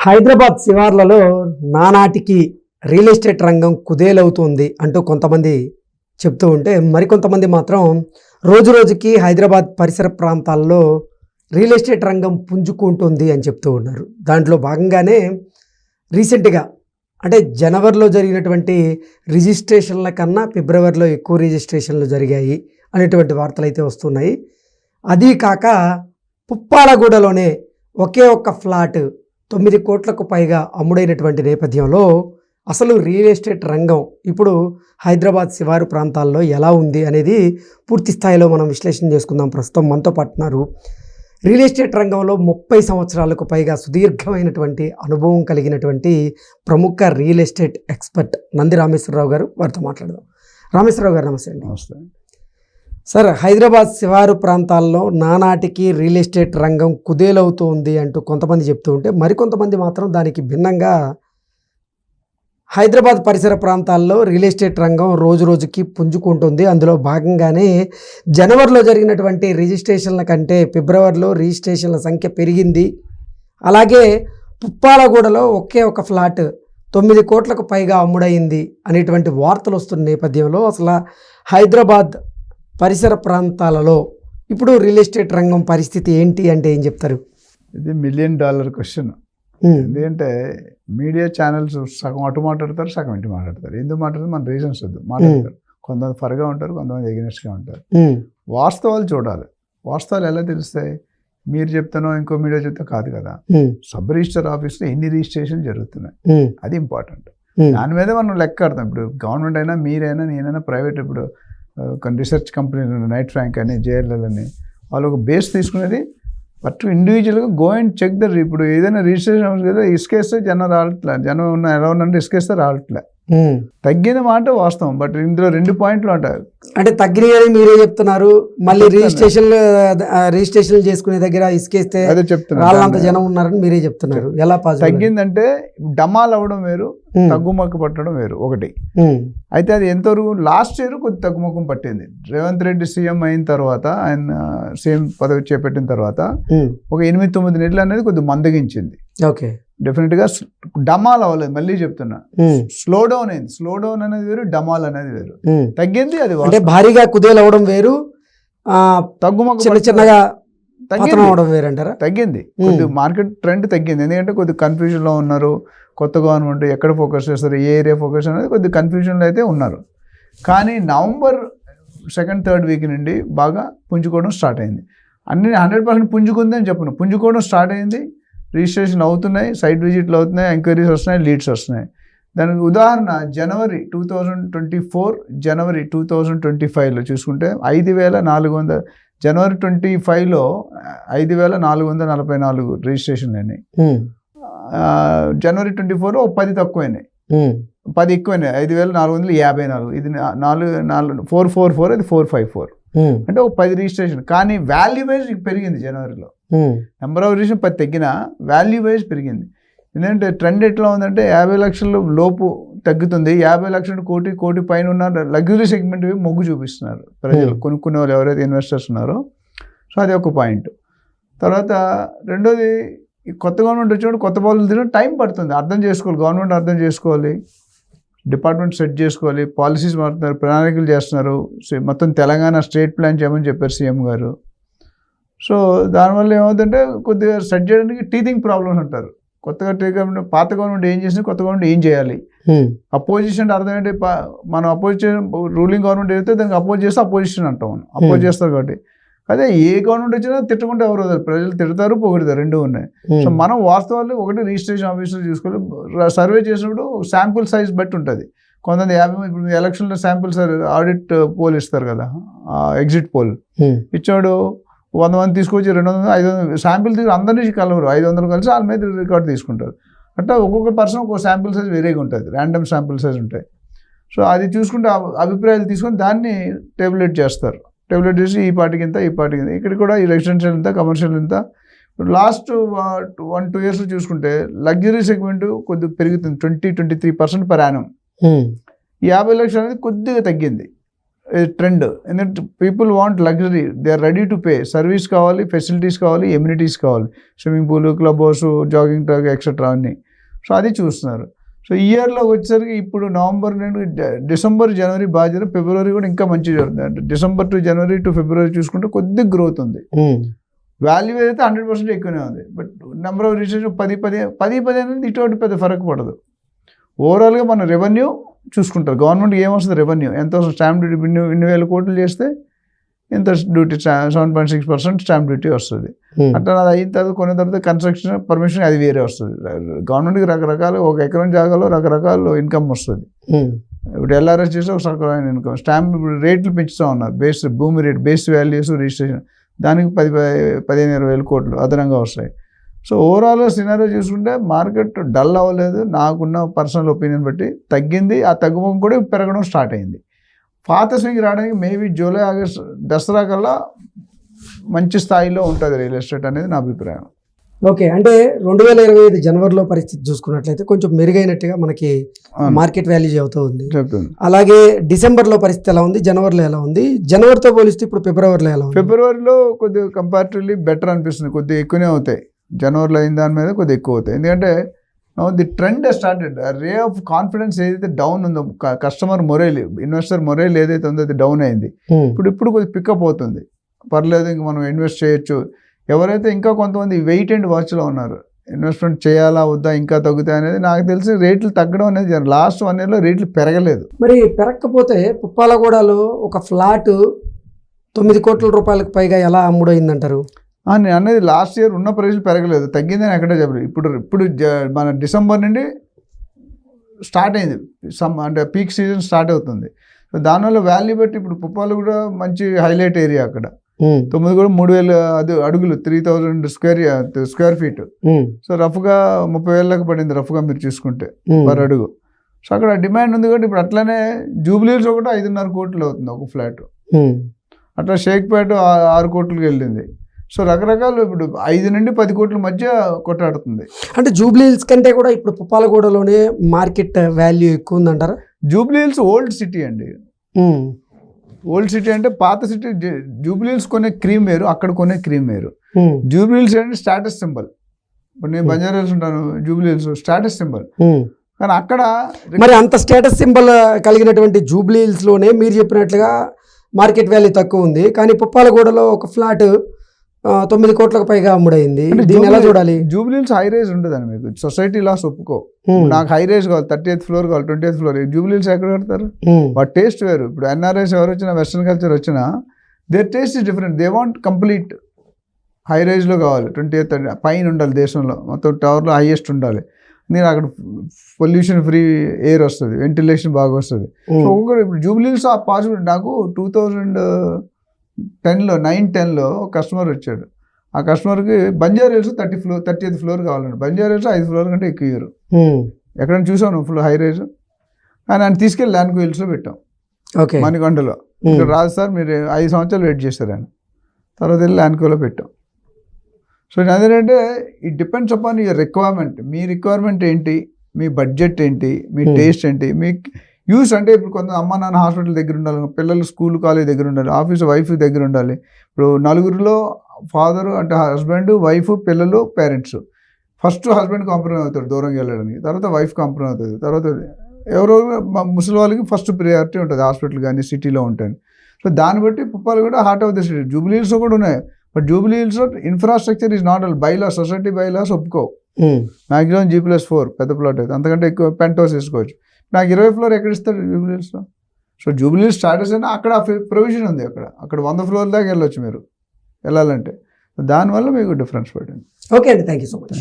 హైదరాబాద్ శివార్లలో నానాటికి real estate రంగం కుదేలవుతుంది అంటూ కొంతమంది చెప్తూ ఉంటే, మరికొంతమంది మాత్రం రోజు రోజుకి హైదరాబాద్ పరిసర ప్రాంతాల్లో రియల్ ఎస్టేట్ రంగం పుంజుకుంటుంది అని చెప్తూ ఉన్నారు. దాంట్లో భాగంగానే రీసెంట్గా అంటే జనవరిలో జరిగినటువంటి రిజిస్ట్రేషన్ల కన్నా ఫిబ్రవరిలో ఎక్కువ రిజిస్ట్రేషన్లు జరిగాయి అనేటువంటి వార్తలు అయితే వస్తున్నాయి. అదీ కాక పుప్పాలగూడలోనే ఒకే ఒక్క ఫ్లాట్ 9 కోట్లకు పైగా అమ్ముడైనటువంటి నేపథ్యంలో అసలు రియల్ ఎస్టేట్ రంగం ఇప్పుడు హైదరాబాద్ శివారు ప్రాంతాల్లో ఎలా ఉంది అనేది పూర్తి స్థాయిలో మనం విశ్లేషణ చేసుకుందాం. ప్రస్తుతం మనతో పాటున్నారు రియల్ ఎస్టేట్ రంగంలో 30 సంవత్సరాలకు పైగా సుదీర్ఘమైనటువంటి అనుభవం కలిగినటువంటి ప్రముఖ real estate expert Nandi Rameshwar Rao గారు. వారితో మాట్లాడదాం. రామేశ్వరరావు గారు నమస్తే అండి. నమస్తే సార్, హైదరాబాద్ శివారు ప్రాంతాల్లో నానాటికి రియల్ ఎస్టేట్ రంగం కుదేలవుతుంది అంటూ కొంతమంది చెప్తూ ఉంటే, మరికొంతమంది మాత్రం దానికి భిన్నంగా హైదరాబాద్ పరిసర ప్రాంతాల్లో రియల్ ఎస్టేట్ రంగం రోజు రోజుకి పుంజుకుంటుంది. అందులో భాగంగానే జనవరిలో జరిగినటువంటి రిజిస్ట్రేషన్ల కంటే ఫిబ్రవరిలో రిజిస్ట్రేషన్ల సంఖ్య పెరిగింది. అలాగే పుప్పాలగూడలో ఒకే ఒక ఫ్లాట్ 9 కోట్లకు పైగా అమ్ముడైంది అనేటువంటి వార్తలు వస్తున్న నేపథ్యంలో అసలు హైదరాబాద్ పరిసర ప్రాంతాలలో ఇప్పుడు రియల్ ఎస్టేట్ రంగం పరిస్థితి ఏంటి అంటే ఏం చెప్తారు? ఇది $1 మిలియన్ క్వశ్చన్. ఎందుకంటే మీడియా ఛానల్స్ సగం అటు మాట్లాడతారు, సగం ఇటు మాట్లాడతారు. ఎందుకు మాట్లాడతారు? మన రీజన్స్ వద్దు మాట్లాడతారు. కొంతమంది ఫర్గా ఉంటారు, కొంతమంది ఎగ్నెస్ట్గా ఉంటారు. వాస్తవాలు చూడాలి. వాస్తవాలు ఎలా తెలుస్తాయి? మీరు చెప్తానో ఇంకో మీడియా చెప్తా కాదు కదా. సబ్ రిజిస్టర్ ఆఫీస్లో ఎన్ని రిజిస్ట్రేషన్ జరుగుతున్నాయి, అది ఇంపార్టెంట్. దాని మీద మనం లెక్క కడతాం. ఇప్పుడు గవర్నమెంట్ అయినా, మీరైనా, నేనైనా, ప్రైవేట్, ఇప్పుడు కొన్ని రీసెర్చ్ కంపెనీలు, నైట్ ఫ్రాంక్ అని, జేఎల్ఎల్ అని, వాళ్ళు ఒక బేస్ తీసుకునేది. బట్ ఇండివిజువల్గా గో అండ్ చెక్ ద. ఇప్పుడు ఏదైనా రిజిస్ట్రేషన్ అవ్వచ్చు కదా, ఇసుకేస్తే జనం రావట్లే, జనం ఉన్న ఎలా ఉన్నంటే ఇసుకేస్తే రావట్లే. తగ్గిన మాట వాస్తవం. బట్ ఇందులో 2 పాయింట్లు ఉంటాయి. అంటే తగ్గినాయని మీరే చెప్తున్నారు, మళ్ళీ రిజిస్ట్రేషన్ చేసుకునే దగ్గర ఇసుకేస్తే అదే చెప్తున్నారు, వాళ్ళంత జనం ఉన్నారని మీరే చెప్తున్నారు. ఎలా తగ్గిందంటే డమాల్ అవ్వడం వేరు, తగ్గుముఖం పట్టడం వేరు ఒకటి. అయితే అది ఎంతవరకు లాస్ట్ ఇయర్ కొద్ది తగ్గుముఖం పట్టింది. రేవంత్ రెడ్డి సీఎం అయిన తర్వాత, ఆయన సీఎం పదవి చేపట్టిన తర్వాత ఒక 8-9 నెలలు అనేది కొద్దిగా మందగించింది. ఓకే, డెఫినెట్గా డమాల్ అవ్వలేదు. మళ్ళీ చెప్తున్నా, స్లో డౌన్ అయింది. స్లో డౌన్ అనేది వేరు, డమాల్ అనేది వేరు. తగ్గింది. అది అంటే భారీగా కుదేలు అవడం వేరు, తగ్గుముఖం చిన్నగా అవడం వేరు అంటారా? తగ్గింది. కొద్ది మార్కెట్ ట్రెండ్ తగ్గింది. ఎందుకంటే కొద్ది కన్ఫ్యూజన్లో ఉన్నారు. కొత్త గవర్నమెంట్ ఎక్కడ ఫోకస్ చేస్తారు, ఏ ఏరియా ఫోకస్ అనేది కొద్ది కన్ఫ్యూజన్లో అయితే ఉన్నారు. కానీ నవంబర్ 2nd, 3rd వీక్ నుండి బాగా పుంజుకోవడం స్టార్ట్ అయింది. అన్ని 100% పుంజుకుంది అని చెప్పను, పుంజుకోవడం స్టార్ట్ అయింది. రిజిస్ట్రేషన్ అవుతున్నాయి, సైట్ విజిట్లు అవుతున్నాయి, ఎంక్వైరీస్ వస్తున్నాయి, లీడ్స్ వస్తున్నాయి. దానికి ఉదాహరణ జనవరి 2024, జనవరి 2025లో చూసుకుంటే 5,400, జనవరి 25లో 5,444 రిజిస్ట్రేషన్లు అయినాయి. జనవరి 24లో 10 తక్కువైనాయి, 10 ఎక్కువైనాయి, 5,454. ఇది 444, ఇది 454. అంటే ఒక 10 రిజిస్ట్రేషన్. కానీ వాల్యూ వైజ్ పెరిగింది. జనవరిలో నెంబర్ ఆఫ్ రిజిస్ట్రేషన్ 10 తగ్గినా వాల్యూ వైజ్ పెరిగింది. ఎందుకంటే ట్రెండ్ ఎట్లా ఉందంటే 50 లక్షల లోపు తగ్గుతుంది, 50 లక్షల కోటి పైన ఉన్న లగ్జరీ సెగ్మెంట్ మొగ్గు చూపిస్తున్నారు ప్రజలు, కొనుక్కునే వాళ్ళు ఎవరైతే ఇన్వెస్టర్స్ ఉన్నారో. సో అది ఒక పాయింట్. తర్వాత రెండోది, కొత్త గవర్నమెంట్ వచ్చినప్పుడు కొత్త పాలసీలు తినడం టైం పడుతుంది. అర్థం చేసుకోవాలి, గవర్నమెంట్ అర్థం చేసుకోవాలి, డిపార్ట్మెంట్ సెట్ చేసుకోవాలి, పాలసీస్ మారుతున్నారు, ప్రణాళికలు చేస్తున్నారు. మొత్తం తెలంగాణ స్టేట్ ప్లాన్ చేయమని చెప్పారు సీఎం గారు. సో దానివల్ల ఏమవుతుందంటే కొద్దిగా సెట్ చేయడానికి టీథింగ్ ప్రాబ్లమ్స్ అంటారు. కొత్తగా పాత గవర్నమెంట్ ఏం చేసింది, కొత్త గవర్నమెంట్ ఏం చేయాలి. అపోజిషన్ అర్థం ఏంటి, మనం రూలింగ్ గవర్నమెంట్ ఏదైతే దానికి అపోజ్ చేస్తే అపోజిషన్ అంటాం, మనం అపోజ్ చేస్తారు. కాబట్టి అదే ఏ గవర్నమెంట్ వచ్చినా తిట్టుకుంటే ఎవరు వదలరు, ప్రజలు తిడతారు, పొగుడతారు, 2 ఉన్నాయి. సో మనం వాస్తవాలు ఒకటి రిజిస్ట్రేషన్ ఆఫీసులు చూసుకోవాలి. సర్వే చేసినప్పుడు శాంపుల్ సైజ్ బట్టి ఉంటుంది. కొంతమంది 50, ఇప్పుడు ఎలక్షన్లో శాంపుల్ ఆడిట్ పోల్ ఇస్తారు కదా, ఎగ్జిట్ పోల్ ఇచ్చాడు, 100 మంది తీసుకొచ్చి 200, 500 శాంపిల్ తీసుకు అందరినీ కలవరు, 500 కలిసి వాళ్ళ మీద రికార్డు తీసుకుంటారు. అట్లా ఒక్కొక్క పర్సన్ ఒక్కొక్క శాంపుల్ సైజ్ వేరేగా ఉంటుంది, ర్యాండమ్ శాంపుల్ సైజ్ ఉంటాయి. సో అది చూసుకుంటే అభిప్రాయాలు తీసుకొని దాన్ని టేబులేట్ చేస్తారు. టేబులేట్ చేసి ఈ పార్టీకి ఇంత, ఈ పార్టీకి ఇంత, ఇక్కడ కూడా ఈ రెసిడెన్షియల్ ఇంత, కమర్షియల్ ఇంత. లాస్ట్ 1-2 ఇయర్స్ చూసుకుంటే లగ్జరీ సెగ్మెంట్ కొద్దిగా పెరుగుతుంది, 20-23% per annum. 50 లక్షలు అనేది కొద్దిగా తగ్గింది. ట్రెండ్. ఎందుకంటే people want luxury, they are ready to pay. Service కావాలి, ఫెసిలిటీస్ కావాలి, ఎమ్యూనిటీస్ కావాలి, swimming pool, club house, jogging track etcetera అన్నీ. సో అది చూస్తున్నారు. సో ఈ ఇయర్లో వచ్చేసరికి ఇప్పుడు నవంబర్ నుండి డిసెంబర్, జనవరి బాగా జరిగింది, ఫిబ్రవరి కూడా ఇంకా మంచిగా జరుగుతుంది. అంటే డిసెంబర్ టు జనవరి టు ఫిబ్రవరి చూసుకుంటే కొద్దిగా గ్రోత్ ఉంది. వాల్యూ అయితే 100% ఎక్కువనే ఉంది. బట్ నెంబర్ ఆఫ్ రిజిస్ట్రేషన్ 10 అనేది ఇటువంటి పెద్ద ఫరక్ పడదు. ఓవరాల్గా మన రెవెన్యూ చూసుకుంటారు. గవర్నమెంట్కి ఏమొస్తుంది రెవెన్యూ, ఎంత వస్తుంది? స్టాంప్ డ్యూటీ 2,000 కోట్లు చేస్తే ఎంత డ్యూటీ? 7.6% స్టాంప్ డ్యూటీ వస్తుంది. అట్లా అది అయిన తర్వాత కొన్ని తర్వాత కన్స్ట్రక్షన్ పర్మిషన్ అది వేరే వస్తుంది. గవర్నమెంట్కి రకరకాల, ఒక ఎకరం జాగాలో రకరకాల ఇన్కమ్ వస్తుంది. ఇప్పుడు ఎల్ఆర్ఎస్ చేస్తే ఒక రకమైన ఇన్కమ్. స్టాంప్ రేట్లు పెంచుతూ ఉన్నారు. భూమి రేట్, బేస్ వాల్యూస్, రిజిస్ట్రేషన్ దానికి 15-20 కోట్లు అదనంగా వస్తాయి. సో ఓవరాల్గా సినారియో చూసుకుంటే మార్కెట్ డల్ అవ్వలేదు. నాకున్న పర్సనల్ ఒపీనియన్ బట్టి తగ్గింది. ఆ తగ్గుముఖం కూడా పెరగడం స్టార్ట్ అయింది. పాత స్వింగ్ రావడానికి మేబీ జూలై, ఆగస్ట్, దసరా కల్లా మంచి స్థాయిలో ఉంటుంది రియల్ ఎస్టేట్ అనేది నా అభిప్రాయం. ఓకే, అంటే 2025 జనవరిలో పరిస్థితి చూసుకున్నట్లయితే కొంచెం మెరుగైనట్టుగా మనకి మార్కెట్ వాల్యూ అవుతూ ఉంది. చెప్తాను. అలాగే డిసెంబర్లో పరిస్థితి ఎలా ఉంది, జనవరిలో ఎలా ఉంది, జనవరితో పోలిస్తే ఇప్పుడు ఫిబ్రవరిలో ఎలా ఉంది? ఫిబ్రవరిలో కొద్దిగా కంపారిటివ్లీ బెటర్ అనిపిస్తుంది. కొద్దిగా ఎక్కువనే అవుతాయి. జనవరిలో అయిన దాని మీద కొద్దిగా ఎక్కువ అవుతాయి. ఎందుకంటే the trend started. Ray of confidence ఏదైతే డౌన్ ఉందో, కస్టమర్ మొరైల్, ఇన్వెస్టర్ మొరైల్ ఏదైతే ఉందో అది డౌన్ అయింది. ఇప్పుడు కొద్దిగా పికప్ అవుతుంది. పర్లేదు, ఇంక మనం ఇన్వెస్ట్ చేయొచ్చు. ఎవరైతే ఇంకా కొంతమంది వెయిట్ అండ్ వాచ్లో ఉన్నారు, ఇన్వెస్ట్మెంట్ చేయాలా వద్దా, ఇంకా తగ్గుతాయి అనేది, నాకు తెలిసి రేట్లు తగ్గడం అనేది లాస్ట్ 1 yearలో రేట్లు పెరగలేదు. మరి పెరగకపోతే పుప్పాలగూడలో ఒక ఫ్లాట్ 9 కోట్ల రూపాయలకు పైగా ఎలా అమ్ముడైందంటారు? నేను అనేది లాస్ట్ ఇయర్ ఉన్న ప్రైస్లు పెరగలేదు, తగ్గిందని ఎక్కడే చెప్పలేదు. ఇప్పుడు మన డిసెంబర్ నుండి స్టార్ట్ అయింది, అంటే పీక్ సీజన్ స్టార్ట్ అవుతుంది. సో దానివల్ల వాల్యూ బట్టి ఇప్పుడు పుప్పాలు కూడా మంచి హైలైట్ ఏరియా. అక్కడ 9 కూడా 3,000 అడుగులు, 3,000 స్క్వేర్ ఫీట్. సో రఫ్గా 30,000 పడింది రఫ్గా మీరు చూసుకుంటే పర్ అడుగు. సో అక్కడ డిమాండ్ ఉంది కాబట్టి ఇప్పుడు అట్లనే జూబ్లీహిల్స్ ఒకటి 5.5 కోట్లు అవుతుంది ఒక ఫ్లాట్. అట్లా షేక్పేట 6 కోట్లకి వెళ్ళింది. సో రకరకాలు ఇప్పుడు 5 నుండి 10 కోట్ల మధ్య కొట్టాడుతుంది. అంటే జూబ్లీహిల్స్ కంటే కూడా ఇప్పుడు పుప్పాలగూడలోనే మార్కెట్ వాల్యూ ఎక్కువ ఉందంటారా? జూబ్లీహిల్స్ ఓల్డ్ సిటీ అండి. ఓల్డ్ సిటీ అంటే పాత సిటీ. జూబ్లీహిల్స్ కొనే క్రీమ్ వేరు, అక్కడ కొనే క్రీమ్ వేరు. జూబ్లీహిల్స్ అంటే స్టాటస్ సింబల్. ఇప్పుడు నేను బంజారాహిల్స్ ఉంటాను, జూబ్లీహిల్స్ స్టాటస్ సింబల్. కానీ అక్కడ మరి అంత స్టేటస్ సింబల్ కలిగినటువంటి జూబ్లీహిల్స్ లోనే మీరు చెప్పినట్లుగా మార్కెట్ వాల్యూ తక్కువ ఉంది. కానీ పుప్పాలగూడలో ఒక ఫ్లాట్ 9 కోట్లకు పైగా అమ్ముడైంది. దీన్ని ఎలా చూడాలి? జూబ్లీహిల్స్ హై రేజ్ ఉండదని మీకు సొసైటీ లాస్ ఒప్పుకో. నాకు హై రేజ్ కావాలి, 30th ఫ్లోర్ కావాలి, 20th ఫ్లోర్. జూబ్లీహిల్స్ ఎక్కడ కడతారు? వాటి టేస్ట్ వేరు. ఇప్పుడు ఎన్ఆర్ఐస్ ఎవరు వచ్చినా, వెస్ట్రన్ కల్చర్ వచ్చినా, their taste is different. They want complete high రేజ్లో కావాలి. 20th పైన ఉండాలి, దేశంలో మొత్తం టవర్లో హైయెస్ట్ ఉండాలి. నేను అక్కడ పొల్యూషన్ ఫ్రీ ఎయిర్ వస్తుంది, వెంటిలేషన్ బాగా వస్తుంది. సో ఒక్కొక్కరు ఇప్పుడు జూబ్లీహిల్స్ ఆ పాసిబిలిటీ. నాకు 2010లో ఒక కస్టమర్ వచ్చాడు. ఆ కస్టమర్కి బంజారాహిల్స్ 30th ఫ్లోర్ కావాలండి. బంజారాహిల్స్ 5 ఫ్లోర్ కంటే ఎక్కువ ఇయ్యరు. ఎక్కడైనా చూసాను హై రేజ్. కానీ ఆయన తీసుకెళ్ళి ల్యాండ్కో హిల్స్లో పెట్టాం, మణికొండలో. ఇక్కడ రాదు సార్, మీరు 5 సంవత్సరాలు వెయిట్ చేశారు ఆయన. తర్వాత వెళ్ళి ల్యాండ్కోలో పెట్టాం. సో అదేంటంటే it depends upon your requirement. Me requirement ఏంటి, మీ బడ్జెట్ ఏంటి, మీ టేస్ట్ ఏంటి, మీ యూస్. అంటే ఇప్పుడు కొంత అమ్మ నాన్న హాస్పిటల్ దగ్గర ఉండాలి, పిల్లలు స్కూల్ కాలేజ్ దగ్గర ఉండాలి, ఆఫీస్ వైఫ్ దగ్గర ఉండాలి. ఇప్పుడు 4గురిలో ఫాదరు అంటే హస్బెండ్, వైఫ్, పిల్లలు, పేరెంట్స్. ఫస్ట్ హస్బెండ్ కాంప్రమైజ్ అవుతాడు దూరంగా వెళ్ళడానికి, తర్వాత వైఫ్ కాంప్రమైజ్ అవుతుంది, తర్వాత ఎవరో ముసలి వాళ్ళకి ఫస్ట్ ప్రియారిటీ ఉంటుంది హాస్పిటల్ కానీ సిటీలో ఉంటాయి. సో దాన్ని బట్టి పుప్పాలు కూడా heart of the city. Jubilee Hills కూడా ఉన్నాయి. బట్ జూబ్లీహిల్స్లో infrastructure is not all. Bylaw, society bylaws ఒప్పుకో. మ్యాక్సిమం G+4 పెద్ద ప్లాట్ అయితే, అంతకంటే ఎక్కువ పెంట్ హౌస్ వేసుకోవచ్చు. నాకు 20 ఫ్లోర్ ఎక్కడ ఇస్తారు జూబ్లీహిల్స్లో? సో జూబ్లీహిల్స్ స్టాటస్ అయినా అక్కడ ప్రొవిజన్ ఉంది. అక్కడ 100 ఫ్లోర్ దాకా వెళ్ళొచ్చు మీరు వెళ్ళాలంటే. దానివల్ల మీకు డిఫరెన్స్ పడింది. ఓకే అండి, థ్యాంక్ యూ సో మచ్.